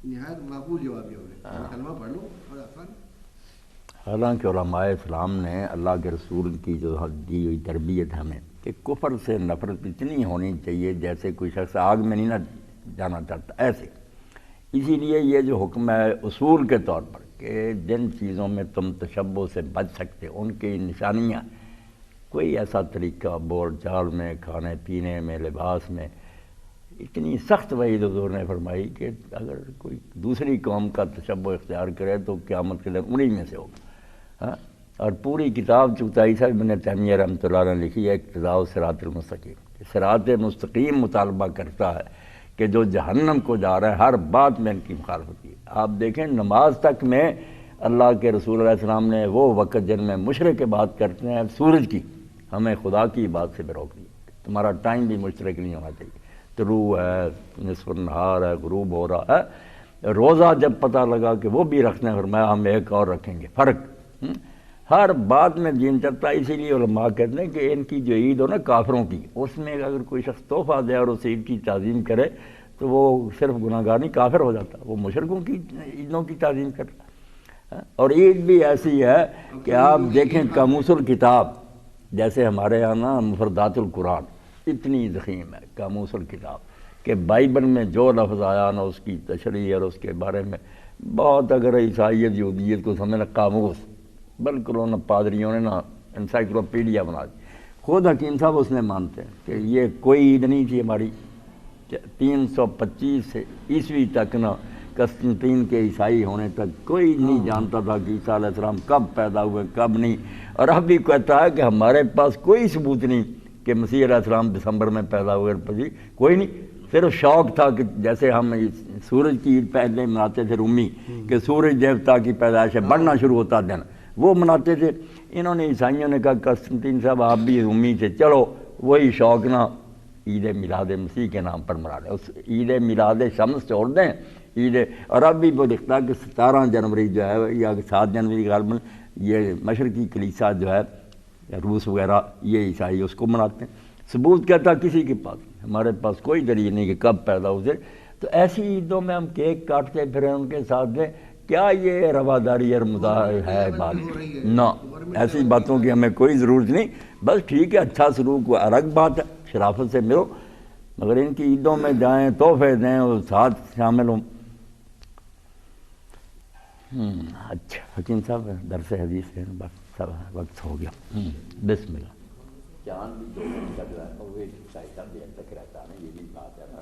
نہایت مقبول جواب ہے، کلمہ پڑھ لو اور آسان۔ حالانکہ علماء اسلام نے اللہ کے رسول کی جو دی ہوئی تربیت ہمیں کہ کفر سے نفرت اتنی ہونی چاہیے جیسے کوئی شخص آگ میں نہیں نہ جانا چاہتا، ایسے۔ اسی لیے یہ جو حکم ہے اصول کے طور پر کہ جن چیزوں میں تم تشبہ سے بچ سکتے ان کی نشانیاں، کوئی ایسا طریقہ بول چال میں، کھانے پینے میں، لباس میں، اتنی سخت وعید حضور نے فرمائی کہ اگر کوئی دوسری قوم کا تشبہ اختیار کرے تو قیامت کے دن انہی میں سے ہوگا۔ اور پوری کتاب چغتائی صاحب ابن تیمیہ رحمۃ اللہ علیہ نے لکھی ہے اقتضاء الصراط المستقیم، صراط مستقیم مطالبہ کرتا ہے کہ جو جہنم کو جا رہا ہے ہر بات میں ان کی مخالفت کی۔ آپ دیکھیں نماز تک میں اللہ کے رسول علیہ السلام نے وہ وقت جن میں مشرق کی بات کرتے ہیں سورج کی، ہمیں خدا کی بات سے بھی روک دی، تمہارا ٹائم بھی مشرق نہیں ہونا چاہیے، طلوع ہے، نصف النہار ہے، غروب ہو رہا ہے۔ روزہ جب پتہ لگا کہ وہ بھی رکھنا ہے، فرمایا ہم ایک اور رکھیں گے، فرق ہر بات میں دین چلتا ہے۔ اسی لیے علماء کہتے ہیں کہ ان کی جو عید ہو نا کافروں کی، اس میں اگر کوئی شخص تحفہ دے اور اس عید کی تعظیم کرے تو وہ صرف گناہ گار نہیں کافر ہو جاتا، وہ مشرکوں کی عیدوں کی تعظیم کرتا۔ اور عید بھی ایسی ہے کہ آپ دیکھیں قاموس الکتاب، جیسے ہمارے یہاں نا مفردات القرآن اتنی ضخیم ہے قاموس الکتاب کہ بائبل میں جو لفظ آیا نا اس کی تشریح اور اس کے بارے میں بہت، اگر عیسائیت یہودیت کو سمجھنا قاموس، بلکہ انہوں نے پادریوں نے نا انسائکلوپیڈیا بنا دی۔ خود حکیم صاحب اس میں مانتے ہیں کہ یہ کوئی عید نہیں تھی ہماری، 325 عیسوی تک نا قسطنطین کے عیسائی ہونے تک کوئی نہیں جانتا تھا کہ عیسیٰ علیہ السلام کب پیدا ہوئے کب نہیں۔ اور اب بھی کہتا ہے کہ ہمارے پاس کوئی ثبوت نہیں کہ مسیح علیہ السلام دسمبر میں پیدا ہوئے، کوئی نہیں، صرف شوق تھا کہ جیسے ہم سورج کی عید پہلے مناتے تھے رومی کہ سورج دیوتا کی پیدائش ہے، بڑھنا شروع ہوتا دن، وہ مناتے تھے۔ انہوں نے عیسائیوں نے کہا قسطنطین صاحب آپ بھی رومی سے، چلو وہی شوق نا عید میلاد مسیح کے نام پر منا لیں، اس عید میلاد شمس چھوڑ دیں عید۔ اور اب بھی وہ لکھتا ہے کہ 17 جنوری جو ہے یا 7 جنوری غالباً یہ مشرقی کلیسا جو ہے روس وغیرہ یہ عیسائی اس کو مناتے ہیں۔ ثبوت کہتا کسی کے پاس، ہمارے پاس کوئی دلیل نہیں کہ کب پیدا ہوئے۔ تو ایسی عیدوں میں ہم کیک کاٹتے پھریں ان کے ساتھ دیں، کیا یہ رواداری اور مظاہر ہے بات؟ نہ، ایسی باتوں کی ہمیں کوئی ضرورت نہیں۔ بس ٹھیک ہے اچھا سلوک وہ الگ بات ہے، شرافت سے ملو، مگر ان کی عیدوں میں جائیں تحفے دیں اور ساتھ شامل ہوں۔ اچھا حکیم صاحب درس حدیث ہے، بس وقت ہو گیا، بسم اللہ۔ چاند بھی 2 منٹ لگ رہا ہے، وہ ایک سائڈ بھی تک رہتا ہے، یہ بھی بات ہے نا۔